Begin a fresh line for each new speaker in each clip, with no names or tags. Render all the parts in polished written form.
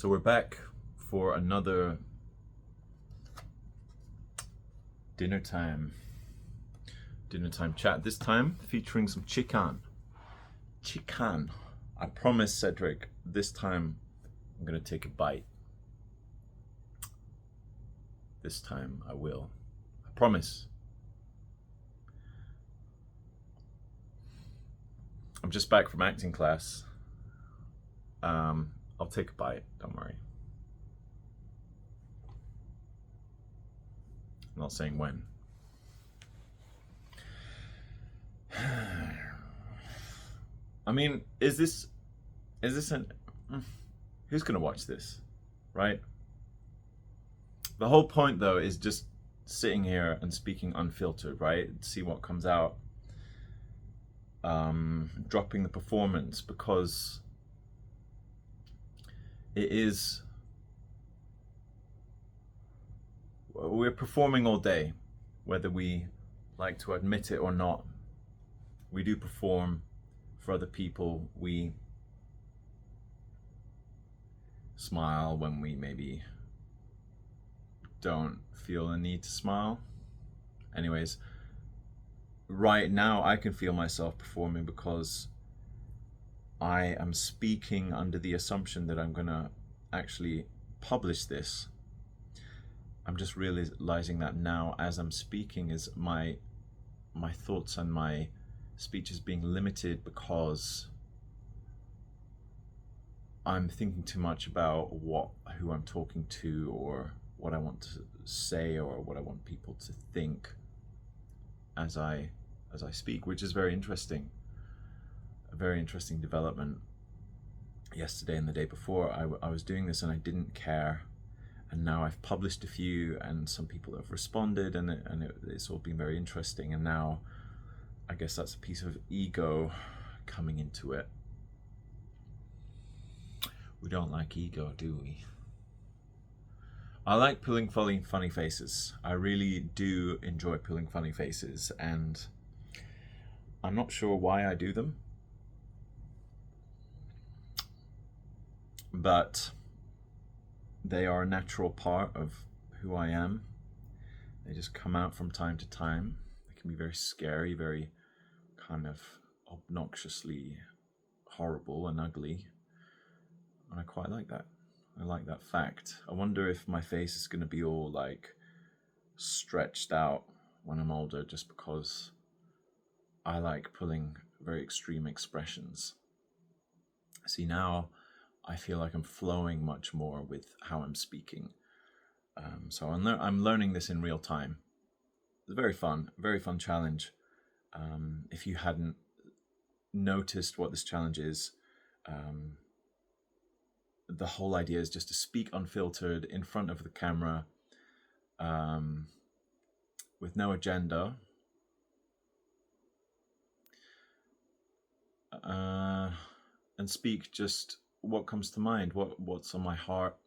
So we're back for another dinner time chat. This time featuring some chicken. I promise, Cedric, this time I'm gonna take a bite. This time I will. I promise. I'm just back from acting class. I'll take a bite, don't worry. I'm not saying when. I mean, is this an who's gonna watch this, right? The whole point though is just sitting here and speaking unfiltered, right? See what comes out. Dropping the performance because we're performing all day, whether we like to admit it or not. We do perform for other people. We smile when we maybe don't feel the need to smile. Anyways, right now I can feel myself performing because I am speaking under the assumption that I'm gonna actually publish this. I'm just realizing that now as I'm speaking is my thoughts and my speech is being limited because I'm thinking too much about who I'm talking to or what I want to say or what I want people to think as I speak, which is very interesting. A very interesting development. Yesterday and the day before I was doing this and I didn't care, and now I've published a few and some people have responded and it's all been very interesting, and now I guess that's a piece of ego coming into it. We don't like ego, do we? I like pulling funny faces. I really do enjoy pulling funny faces, and I'm not sure why I do them, but they are a natural part of who I am. They just come out from time to time. They can be very scary, very kind of obnoxiously horrible and ugly. And I quite like that. I like that fact. I wonder if my face is going to be all like stretched out when I'm older just because I like pulling very extreme expressions. See, now I feel like I'm flowing much more with how I'm speaking. So I'm learning this in real time. It's very fun challenge. If you hadn't noticed what this challenge is, the whole idea is just to speak unfiltered in front of the camera, with no agenda, and speak just what comes to mind, what's on my heart.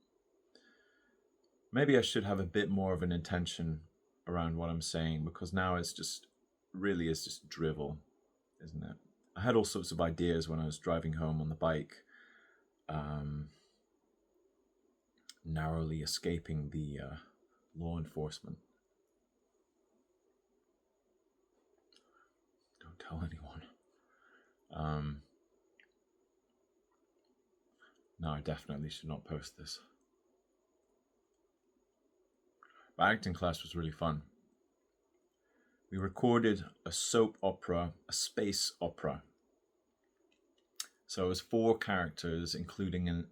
Maybe I should have a bit more of an intention around what I'm saying, because now it's just drivel, isn't it? I had all sorts of ideas when I was driving home on the bike, narrowly escaping the law enforcement. Don't tell anyone. No, I definitely should not post this. But acting class was really fun. We recorded a soap opera, a space opera. So it was 4 characters, including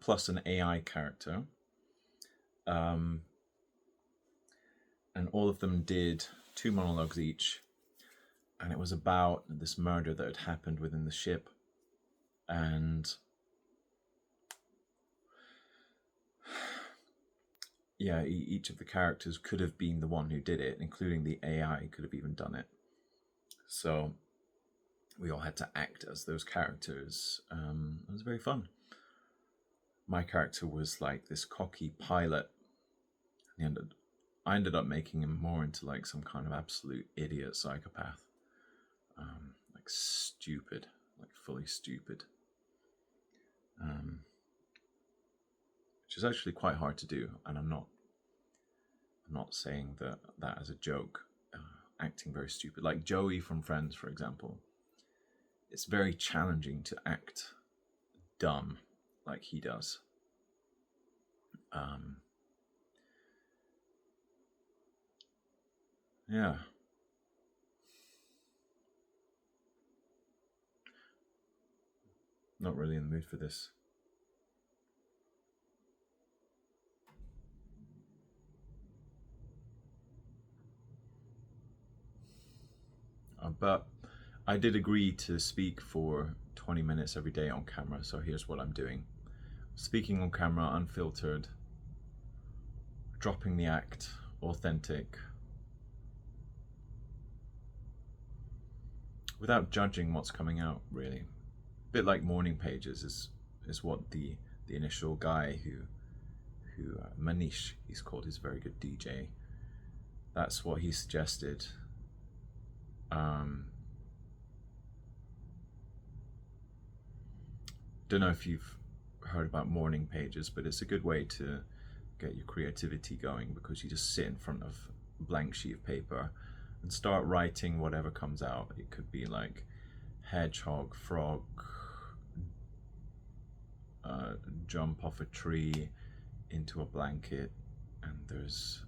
plus an AI character. And all of them did 2 monologues each. And it was about this murder that had happened within the ship. And yeah, each of the characters could have been the one who did it, including the AI could have even done it. So we all had to act as those characters. It was very fun. My character was like this cocky pilot. I ended up making him more into like some kind of absolute idiot psychopath. Like stupid, like fully stupid. which is actually quite hard to do. And I'm not saying that as a joke, acting very stupid. Like Joey from Friends, for example. It's very challenging to act dumb like he does. Yeah. Not really in the mood for this. But I did agree to speak for 20 minutes every day on camera, so here's what I'm doing. Speaking on camera, unfiltered, dropping the act, authentic, without judging what's coming out, really. A bit like Morning Pages is what the initial guy who Manish, he's called, he's a very good DJ. That's what he suggested. Don't know if you've heard about Morning Pages, but it's a good way to get your creativity going, because you just sit in front of a blank sheet of paper and start writing whatever comes out. It could be like hedgehog, frog, jump off a tree into a blanket, and there's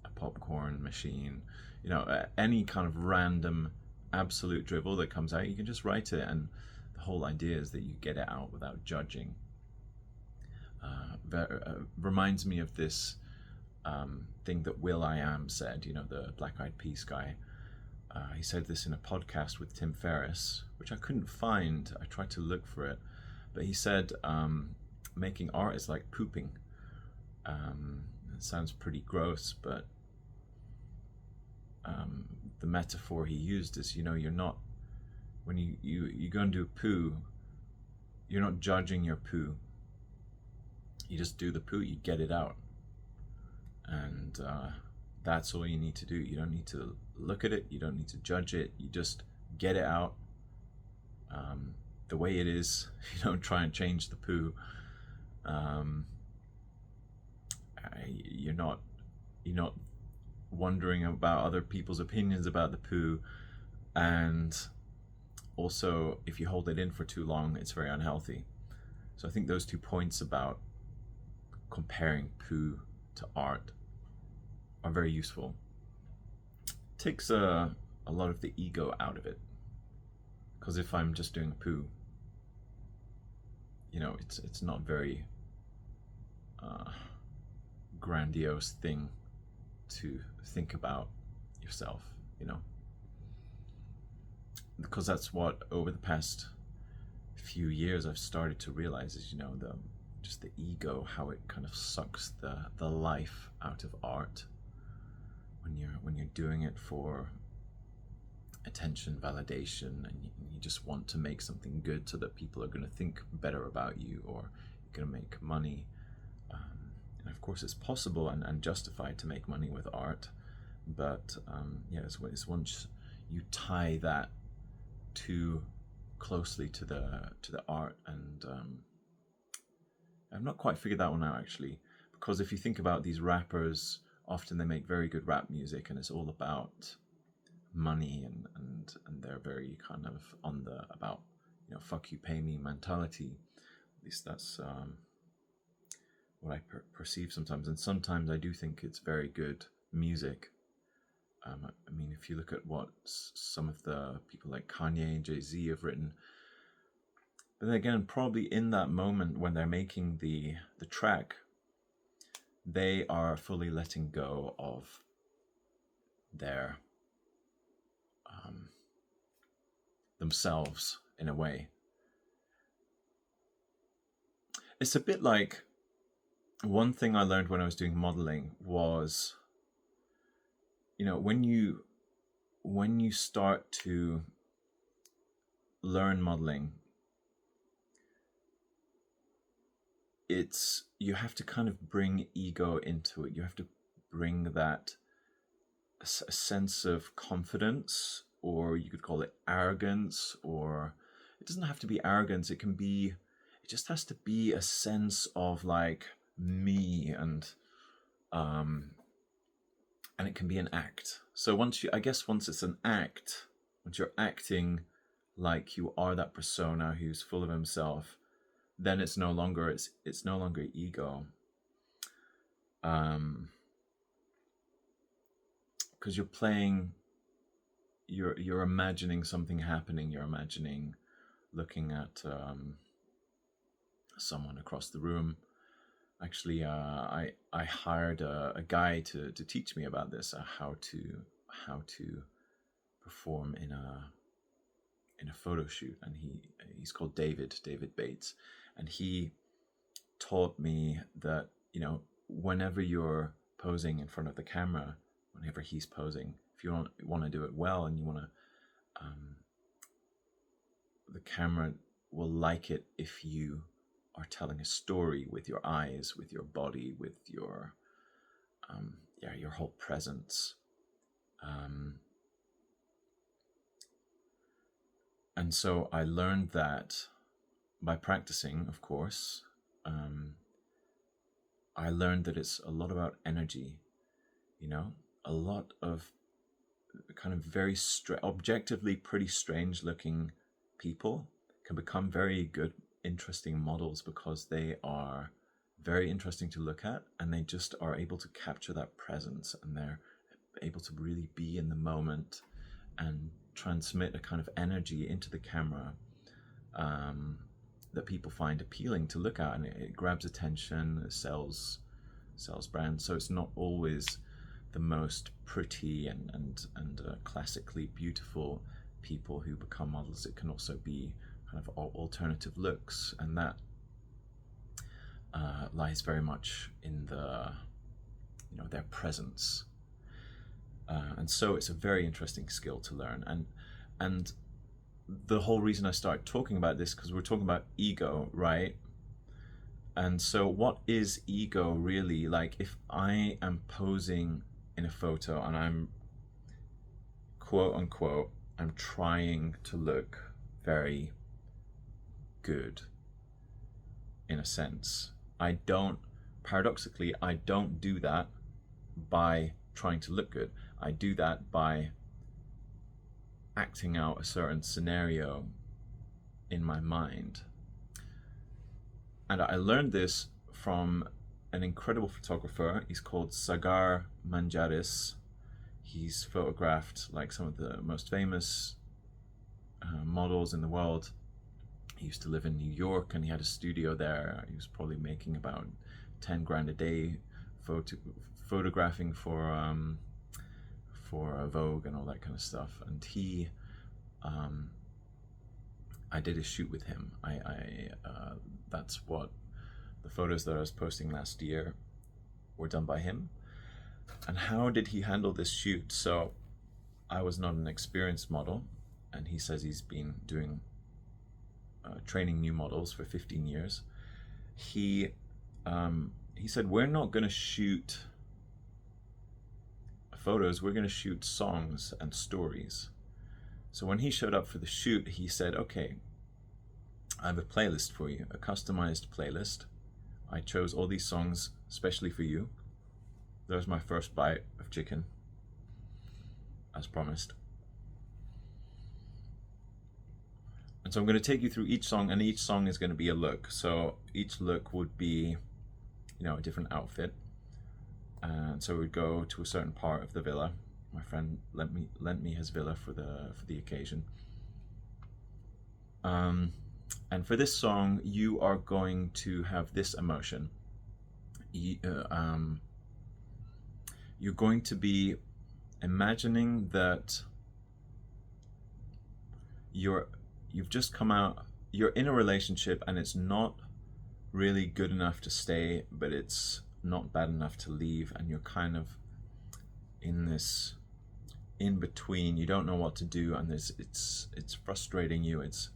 a popcorn machine. You know, any kind of random absolute drivel that comes out, you can just write it, and the whole idea is that you get it out without judging. Reminds me of this thing that will.i.am said, you know, the Black Eyed Peas guy. He said this in a podcast with Tim Ferriss, which I couldn't find. I tried to look for it, but he said making art is like pooping. It sounds pretty gross, but the metaphor he used is, you know, you're not, when you go and do a poo, you're not judging your poo. You just do the poo, you get it out. And that's all you need to do. You don't need to look at it, you don't need to judge it, you just get it out the way it is. You don't try and change the poo. You're not wondering about other people's opinions about the poo. And also, if you hold it in for too long, it's very unhealthy. So I think those 2 points about comparing poo to art are very useful. Takes a lot of the ego out of it, because if I'm just doing a poo, you know, it's not very grandiose thing to think about yourself, you know, because that's what over the past few years I've started to realize is, you know, just the ego, how it kind of sucks the life out of art when you're doing it for attention, validation, and you just want to make something good so that people are going to think better about you, or you're going to make money. And of course it's possible and justified to make money with art, but yeah, it's once you tie that too closely to the art, and I've not quite figured that one out actually, because if you think about these rappers, often they make very good rap music and it's all about money, and they're very kind of on the about, you know, fuck you pay me mentality. At least that's what I perceive sometimes, and sometimes I do think it's very good music. I mean, if you look at what some of the people like Kanye and Jay-Z have written, but then again, probably in that moment when they're making the track, they are fully letting go of their themselves in a way. It's a bit like, one thing I learned when I was doing modeling was, you know, when you start to learn modeling, you have to kind of bring ego into it. You have to bring that a sense of confidence, or you could call it arrogance, or it doesn't have to be arrogance. It just has to be a sense of like me, um, and it can be an act. So once it's an act, once you're acting like you are that persona who's full of himself, then it's no longer ego, because you're playing, you're imagining something happening. You're imagining looking at someone across the room. Actually, I hired a guy to teach me about this, how to perform in a photo shoot, and he's called David Bates, and he taught me that, whenever you're posing in front of the camera, whenever he's posing, if you want to do it well, and you want to, the camera will like it if you are telling a story with your eyes, with your body, with your your whole presence. And so I learned that by practicing, of course. I learned that it's a lot about energy, a lot of kind of very objectively pretty strange looking people can become very good, interesting models, because they are very interesting to look at, and they just are able to capture that presence, and they're able to really be in the moment and transmit a kind of energy into the camera that people find appealing to look at, and it grabs attention, it sells brands. So it's not always the most pretty and classically beautiful people who become models. It can also be kind of alternative looks, and that lies very much in their presence. And so it's a very interesting skill to learn, and the whole reason I started talking about this, because we're talking about ego, right? And so what is ego really? Like, if I am posing in a photo and I'm, quote unquote, I'm trying to look very good, in a sense, paradoxically, I don't do that by trying to look good. I do that by acting out a certain scenario in my mind. And I learned this from an incredible photographer. He's called Sagar Manjaris. He's photographed like some of the most famous models in the world. He used to live in New York, and he had a studio there. He was probably making about 10 grand a day photographing for Vogue and all that kind of stuff. And he, I did a shoot with him. That's what the photos that I was posting last year were done by him. And how did he handle this shoot? So I was not an experienced model, and he says he's been doing training new models for 15 years. He said, we're not going to shoot photos, we're going to shoot songs and stories. So when he showed up for the shoot, he said, okay, I have a playlist for you, a customized playlist. I chose all these songs especially for you. There's my first bite of chicken, as promised. And so I'm going to take you through each song, and each song is going to be a look. So each look would be, a different outfit. And so we'd go to a certain part of the villa. My friend lent me his villa for the occasion. And for this song, you are going to have this emotion. You're going to be imagining that you've just come out, you're in a relationship, and it's not really good enough to stay, but it's not bad enough to leave, and you're kind of in this in between. You don't know what to do, and it's frustrating you, it's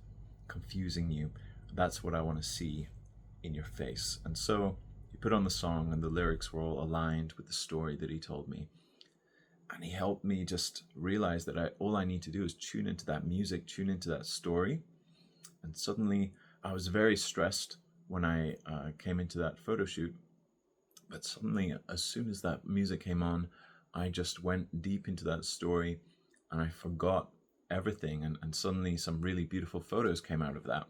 confusing you. That's what I want to see in your face. And so you put on the song, and the lyrics were all aligned with the story that he told me. And he helped me just realize that all I need to do is tune into that music, tune into that story. And suddenly I was very stressed when I came into that photo shoot, But suddenly, as soon as that music came on, I just went deep into that story and I forgot everything. And suddenly, some really beautiful photos came out of that.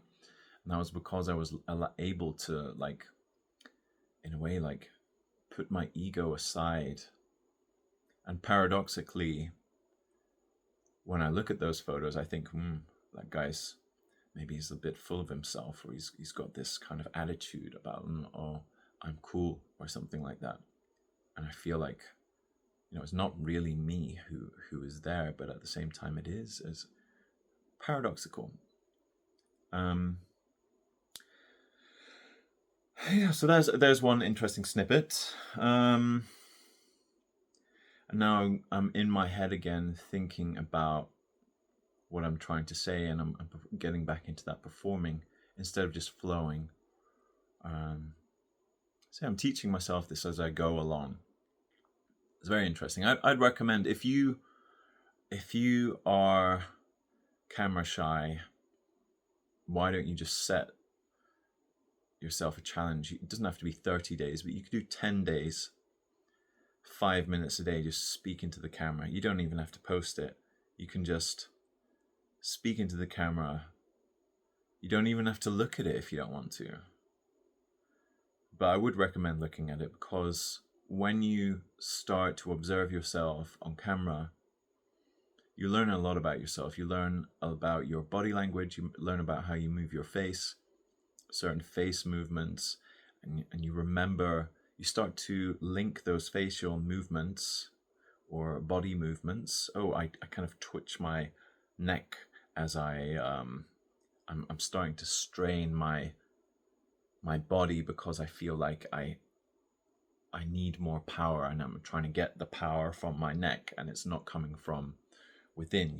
And that was because I was able to, like, in a way, like, put my ego aside. And paradoxically, when I look at those photos, I think, that guy's, maybe he's a bit full of himself, or he's got this kind of attitude about, oh, I'm cool, or something like that. And I feel like, it's not really me who is there, but at the same time it is paradoxical. Yeah, so there's one interesting snippet. And now I'm in my head again, thinking about what I'm trying to say, and I'm getting back into that performing instead of just flowing. So I'm teaching myself this as I go along. It's very interesting. I'd recommend, if you are camera shy, why don't you just set yourself a challenge? It doesn't have to be 30 days, but you could do 10 days, 5 minutes a day, just speak into the camera. You don't even have to post it. You can just speak into the camera. You don't even have to look at it if you don't want to. But I would recommend looking at it, because when you start to observe yourself on camera, you learn a lot about yourself. You learn about your body language. You learn about how you move your face, certain face movements, and you remember, you start to link those facial movements or body movements. Oh, I kind of twitch my neck as I'm starting to strain my body because I feel like I need more power, and I'm trying to get the power from my neck, and it's not coming from within,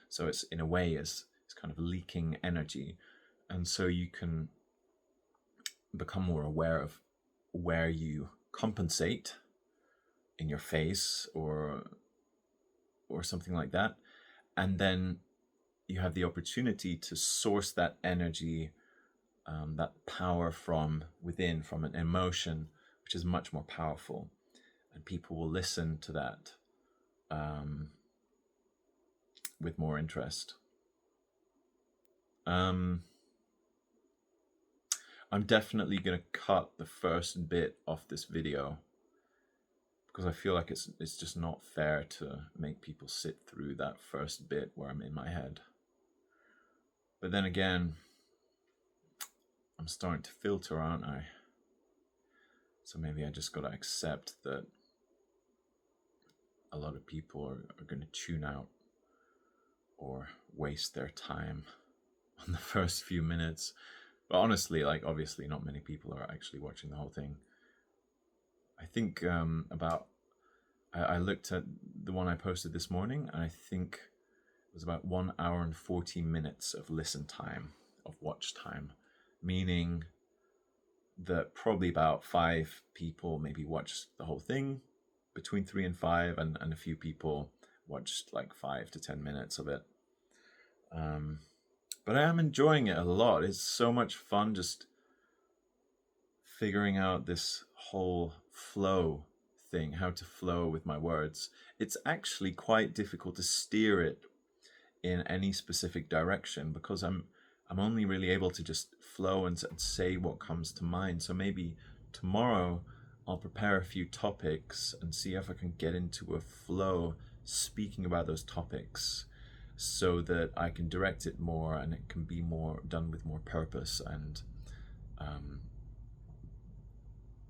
so it's, in a way, it's kind of leaking energy. And so you can become more aware of where you compensate in your face or something like that, and then you have the opportunity to source that energy, that power from within, from an emotion, which is much more powerful, and people will listen to that with more interest. I'm definitely going to cut the first bit off this video, because I feel like it's just not fair to make people sit through that first bit where I'm in my head. But then again, I'm starting to filter, aren't I? So maybe I just got to accept that a lot of people are going to tune out or waste their time on the first few minutes. But honestly, like, obviously not many people are actually watching the whole thing. I think I looked at the one I posted this morning, and I think it was about 1 hour and 40 minutes of listen time, of watch time, meaning that probably about 5 people maybe watched the whole thing, between 3 and 5, and a few people watched like 5 to 10 minutes of it. But I am enjoying it a lot. It's so much fun just figuring out this whole flow thing, how to flow with my words. It's actually quite difficult to steer it in any specific direction, because I'm only really able to just flow and say what comes to mind. So maybe tomorrow I'll prepare a few topics and see if I can get into a flow speaking about those topics, so that I can direct it more and it can be more done with more purpose and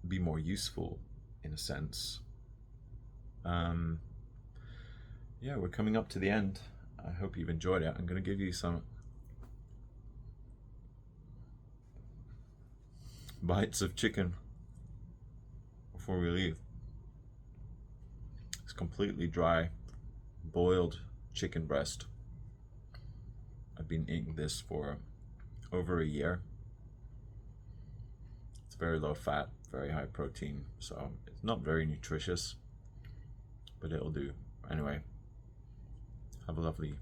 be more useful in a sense. Yeah, we're coming up to the end. I hope you've enjoyed it. I'm going to give you some bites of chicken before we leave. It's completely dry, boiled chicken breast. I've been eating this for over a year. It's very low fat, very high protein, so it's not very nutritious, but it'll do. Anyway, have a lovely